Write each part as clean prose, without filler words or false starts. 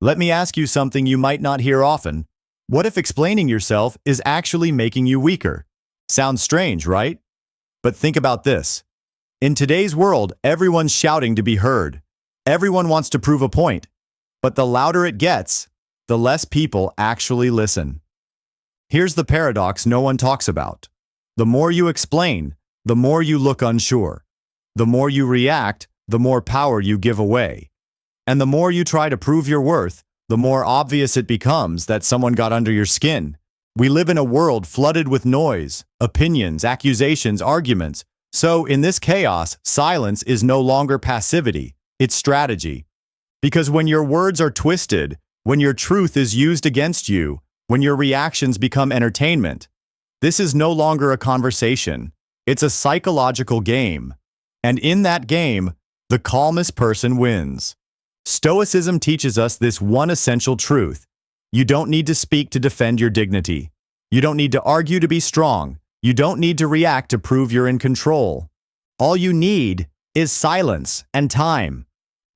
Let me ask you something you might not hear often. What if explaining yourself is actually making you weaker? Sounds strange, right? But think about this. In today's world, everyone's shouting to be heard. Everyone wants to prove a point. But the louder it gets, the less people actually listen. Here's the paradox no one talks about. The more you explain, the more you look unsure. The more you react, the more power you give away. And the more you try to prove your worth, the more obvious it becomes that someone got under your skin. We live in a world flooded with noise, opinions, accusations, arguments. So in this chaos, silence is no longer passivity, it's strategy. Because when your words are twisted, when your truth is used against you, when your reactions become entertainment, this is no longer a conversation. It's a psychological game. And in that game, the calmest person wins. Stoicism teaches us this one essential truth. You don't need to speak to defend your dignity. You don't need to argue to be strong. You don't need to react to prove you're in control. All you need is silence and time.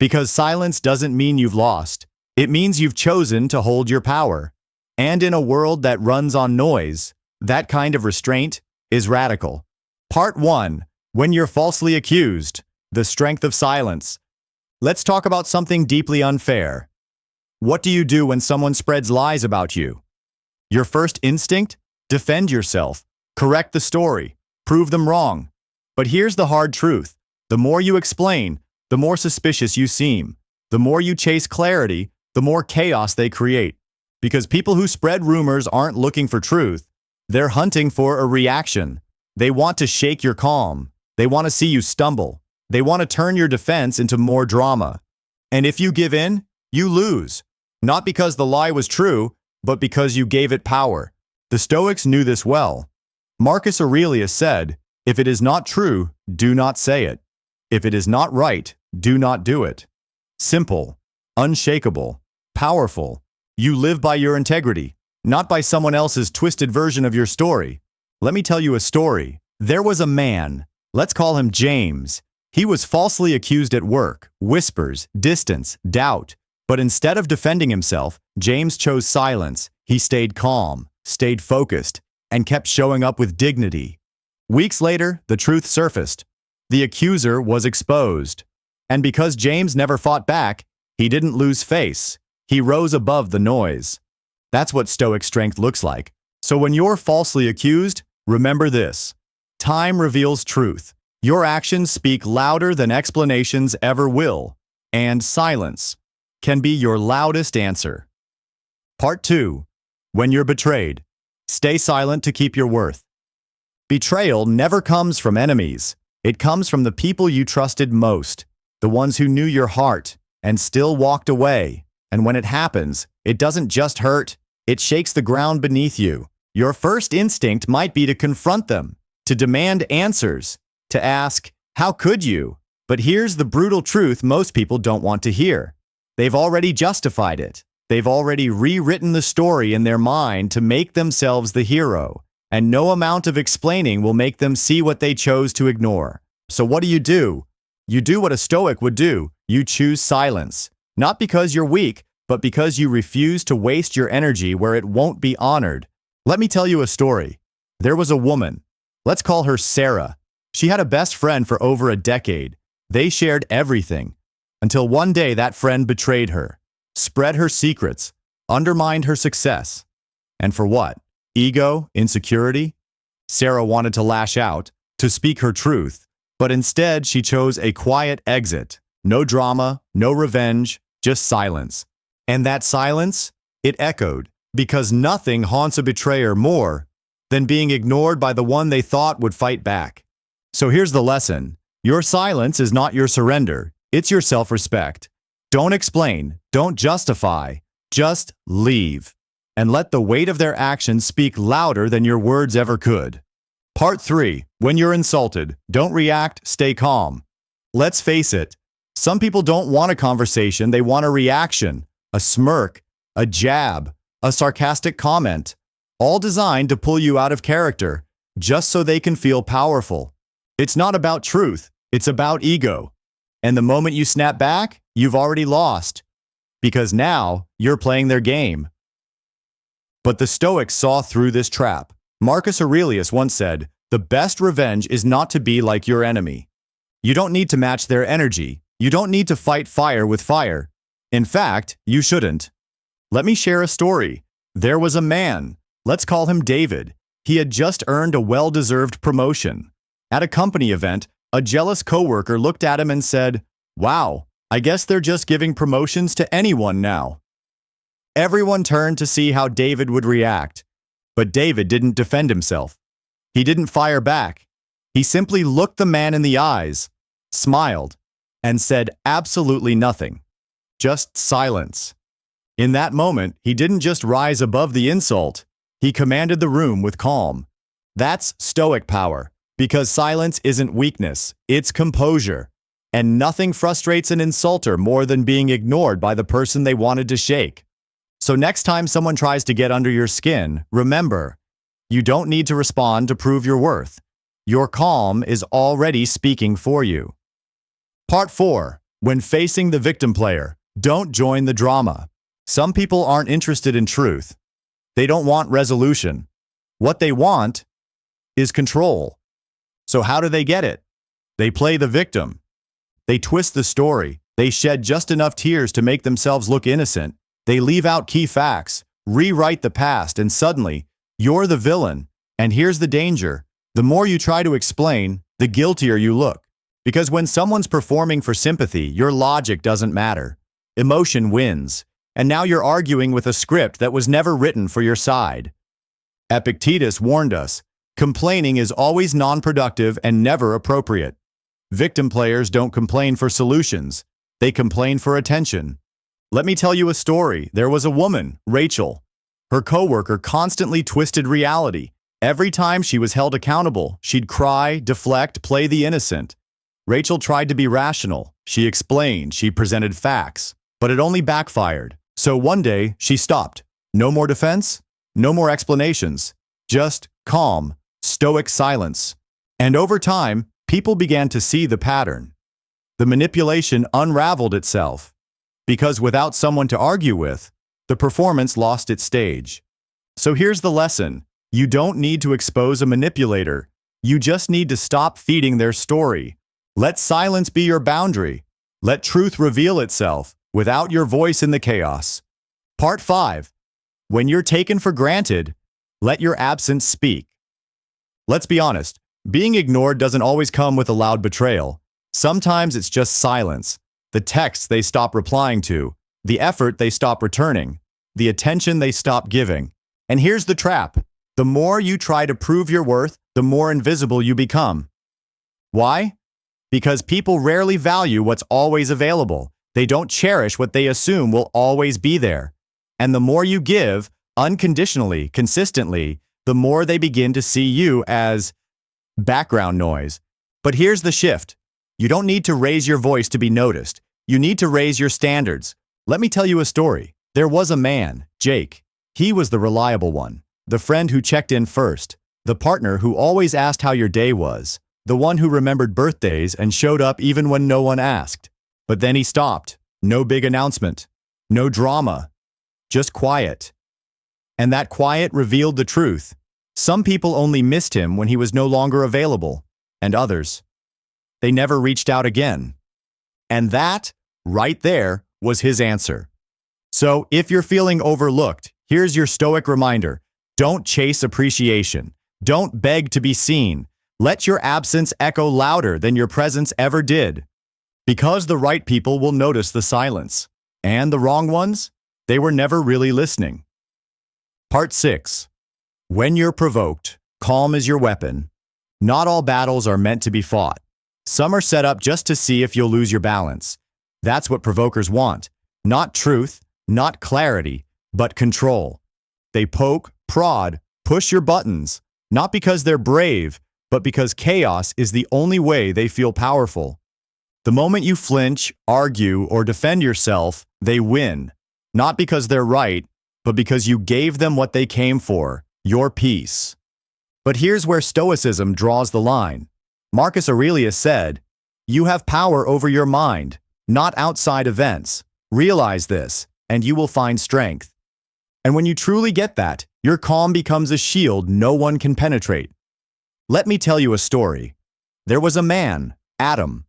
Because silence doesn't mean you've lost. It means you've chosen to hold your power. And in a world that runs on noise, that kind of restraint is radical. Part 1. When you're falsely accused, the strength of silence. Let's talk about something deeply unfair. What do you do when someone spreads lies about you? Your first instinct? Defend yourself. Correct the story. Prove them wrong. But here's the hard truth. The more you explain, the more suspicious you seem. The more you chase clarity, the more chaos they create. Because people who spread rumors aren't looking for truth. They're hunting for a reaction. They want to shake your calm. They want to see you stumble. They want to turn your defense into more drama. And if you give in, you lose. Not because the lie was true, but because you gave it power. The Stoics knew this well. Marcus Aurelius said, "If it is not true, do not say it. If it is not right, do not do it." Simple, unshakable, powerful. You live by your integrity, not by someone else's twisted version of your story. Let me tell you a story. There was a man. Let's call him James. He was falsely accused at work, whispers, distance, doubt. But instead of defending himself, James chose silence. He stayed calm, stayed focused, and kept showing up with dignity. Weeks later, the truth surfaced. The accuser was exposed. And because James never fought back, he didn't lose face. He rose above the noise. That's what Stoic strength looks like. So when you're falsely accused, remember this. Time reveals truth. Your actions speak louder than explanations ever will, and silence can be your loudest answer. Part 2. When you're betrayed, stay silent to keep your worth. Betrayal never comes from enemies. It comes from the people you trusted most, the ones who knew your heart and still walked away. And when it happens, it doesn't just hurt, it shakes the ground beneath you. Your first instinct might be to confront them, to demand answers, to ask, "How could you?" But here's the brutal truth most people don't want to hear. They've already justified it. They've already rewritten the story in their mind to make themselves the hero. And no amount of explaining will make them see what they chose to ignore. So what do? You do what a Stoic would do. You choose silence. Not because you're weak, but because you refuse to waste your energy where it won't be honored. Let me tell you a story. There was a woman. Let's call her Sarah. She had a best friend for over a decade. They shared everything. Until one day that friend betrayed her, spread her secrets, undermined her success. And for what? Ego? Insecurity? Sarah wanted to lash out, to speak her truth. But instead she chose a quiet exit. No drama, no revenge, just silence. And that silence, it echoed. Because nothing haunts a betrayer more than being ignored by the one they thought would fight back. So here's the lesson. Your silence is not your surrender. It's your self-respect. Don't explain. Don't justify. Just leave. And let the weight of their actions speak louder than your words ever could. Part 3. When you're insulted, don't react, stay calm. Let's face it. Some people don't want a conversation. They want a reaction, a smirk, a jab, a sarcastic comment. All designed to pull you out of character, just so they can feel powerful. It's not about truth, it's about ego. And the moment you snap back, you've already lost. because now you're playing their game. But the Stoics saw through this trap. Marcus Aurelius once said, "The best revenge is not to be like your enemy." You don't need to match their energy. You don't need to fight fire with fire. In fact, you shouldn't. Let me share a story. There was a man. Let's call him David. He had just earned a well-deserved promotion. At a company event, a jealous coworker looked at him and said, "Wow, I guess they're just giving promotions to anyone now." Everyone turned to see how David would react. But David didn't defend himself. He didn't fire back. He simply looked the man in the eyes, smiled, and said absolutely nothing. Just silence. In that moment, he didn't just rise above the insult. He commanded the room with calm. That's Stoic power, because silence isn't weakness, it's composure. And nothing frustrates an insulter more than being ignored by the person they wanted to shake. So next time someone tries to get under your skin, remember, you don't need to respond to prove your worth. Your calm is already speaking for you. Part 4. When facing the victim player, don't join the drama. Some people aren't interested in truth. They don't want resolution. What they want is control. So how do they get it? They play the victim. They twist the story. They shed just enough tears to make themselves look innocent. They leave out key facts, rewrite the past, and suddenly, you're the villain. And here's the danger. The more you try to explain, the guiltier you look. Because when someone's performing for sympathy, your logic doesn't matter. Emotion wins. And now you're arguing with a script that was never written for your side. Epictetus warned us, complaining is always non-productive and never appropriate. Victim players don't complain for solutions. They complain for attention. Let me tell you a story. There was a woman, Rachel. Her coworker constantly twisted reality. Every time she was held accountable, she'd cry, deflect, play the innocent. Rachel tried to be rational. She explained, she presented facts, but it only backfired. So one day, she stopped. No more defense, no more explanations, just calm, stoic silence. And over time, people began to see the pattern. The manipulation unraveled itself. Because without someone to argue with, the performance lost its stage. So here's the lesson. You don't need to expose a manipulator. You just need to stop feeding their story. Let silence be your boundary. Let truth reveal itself without your voice in the chaos. Part 5. When you're taken for granted, let your absence speak. Let's be honest, being ignored doesn't always come with a loud betrayal. Sometimes it's just silence. The texts they stop replying to, the effort they stop returning, the attention they stop giving. And here's the trap. The more you try to prove your worth, the more invisible you become. Why? Because people rarely value what's always available. They don't cherish what they assume will always be there. And the more you give, unconditionally, consistently, the more they begin to see you as background noise. But here's the shift. You don't need to raise your voice to be noticed. You need to raise your standards. Let me tell you a story. There was a man, Jake. He was the reliable one, the friend who checked in first, the partner who always asked how your day was, the one who remembered birthdays and showed up even when no one asked. But then he stopped. No big announcement. No drama. Just quiet. And that quiet revealed the truth. Some people only missed him when he was no longer available, and others, they never reached out again. And that, right there, was his answer. So, if you're feeling overlooked, here's your stoic reminder. Don't chase appreciation. Don't beg to be seen. Let your absence echo louder than your presence ever did. Because the right people will notice the silence. And the wrong ones? They were never really listening. Part 6. When you're provoked, calm is your weapon. Not all battles are meant to be fought. Some are set up just to see if you'll lose your balance. That's what provokers want. Not truth, not clarity, but control. They poke, prod, push your buttons, not because they're brave, but because chaos is the only way they feel powerful. The moment you flinch, argue, or defend yourself, they win. Not because they're right, but because you gave them what they came for, your peace. But here's where Stoicism draws the line. Marcus Aurelius said, "You have power over your mind, not outside events. Realize this, and you will find strength. And when you truly get that, your calm becomes a shield no one can penetrate. Let me tell you a story. There was a man, Adam.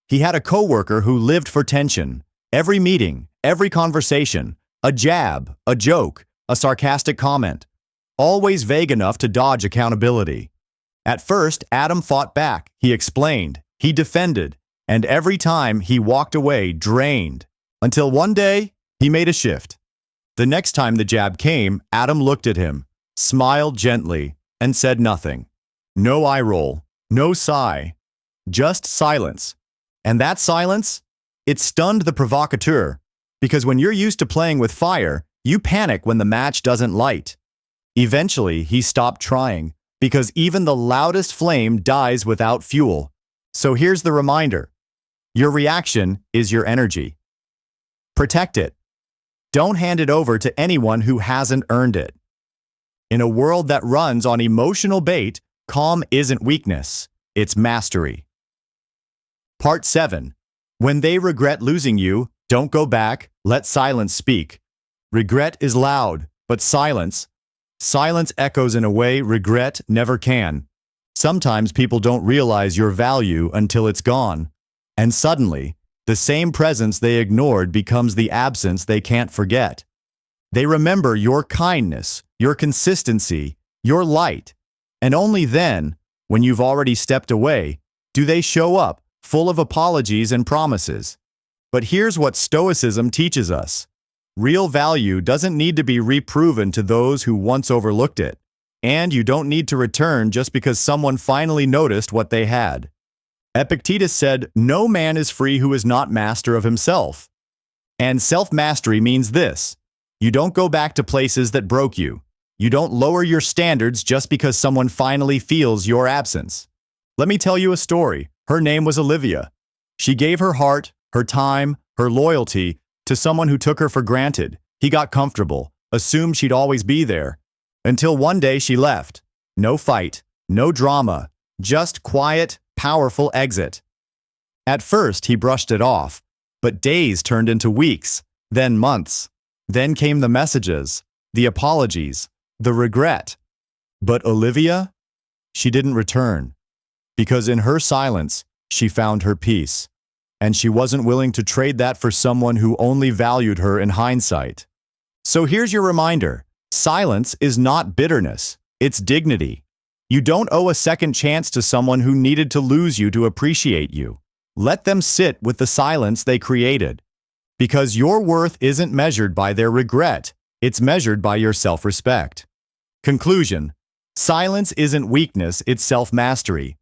He had a coworker who lived for tension. Every meeting, every conversation, a jab, a joke, a sarcastic comment. Always vague enough to dodge accountability. At first, Adam fought back. He explained. He defended. And every time he walked away drained. Until one day, he made a shift. The next time the jab came, Adam looked at him, smiled gently, and said nothing. No eye roll, no sigh, just silence. And that silence, it stunned the provocateur, because when you're used to playing with fire, you panic when the match doesn't light. Eventually, he stopped trying, because even the loudest flame dies without fuel. So here's the reminder. Your reaction is your energy. Protect it. Don't hand it over to anyone who hasn't earned it. In a world that runs on emotional bait, calm isn't weakness, it's mastery. Part 7. When they regret losing you, don't go back, let silence speak. Regret is loud, but silence echoes in a way regret never can. Sometimes people don't realize your value until it's gone. And suddenly, the same presence they ignored becomes the absence they can't forget. They remember your kindness, your consistency, your light. And only then, when you've already stepped away, do they show up, full of apologies and promises. But here's what Stoicism teaches us. Real value doesn't need to be reproven to those who once overlooked it. And you don't need to return just because someone finally noticed what they had. Epictetus said, "No man is free who is not master of himself." And self-mastery means this. You don't go back to places that broke you. You don't lower your standards just because someone finally feels your absence. Let me tell you a story. Her name was Olivia. She gave her heart, her time, her loyalty to someone who took her for granted. He got comfortable, assumed she'd always be there. Until one day she left. No fight, no drama, just quiet, powerful exit. At first, he brushed it off, but days turned into weeks, then months. Then came the messages, the apologies, the regret. But Olivia? She didn't return, because in her silence, she found her peace, and she wasn't willing to trade that for someone who only valued her in hindsight. So here's your reminder. Silence is not bitterness, it's dignity. You don't owe a second chance to someone who needed to lose you to appreciate you. Let them sit with the silence they created. Because your worth isn't measured by their regret, it's measured by your self-respect. Conclusion. Silence isn't weakness, it's self-mastery.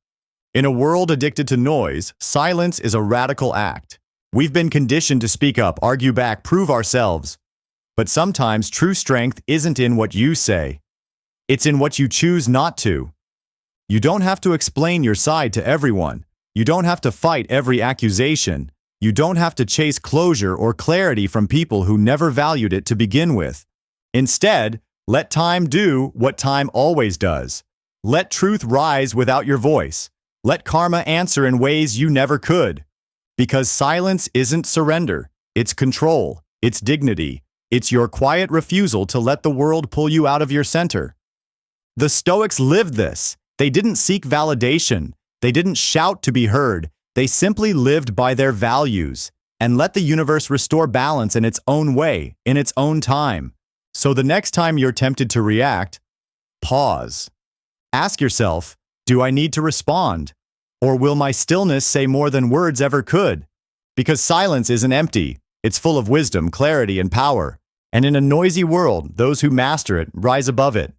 In a world addicted to noise, silence is a radical act. We've been conditioned to speak up, argue back, prove ourselves. But sometimes true strength isn't in what you say. It's in what you choose not to. You don't have to explain your side to everyone. You don't have to fight every accusation. You don't have to chase closure or clarity from people who never valued it to begin with. Instead, let time do what time always does. Let truth rise without your voice. Let karma answer in ways you never could. Because silence isn't surrender. It's control. It's dignity. It's your quiet refusal to let the world pull you out of your center. The Stoics lived this. They didn't seek validation. They didn't shout to be heard. They simply lived by their values and let the universe restore balance in its own way, in its own time. So the next time you're tempted to react, pause. Ask yourself, do I need to respond? Or will my stillness say more than words ever could? Because silence isn't empty. It's full of wisdom, clarity, and power. And in a noisy world, those who master it rise above it.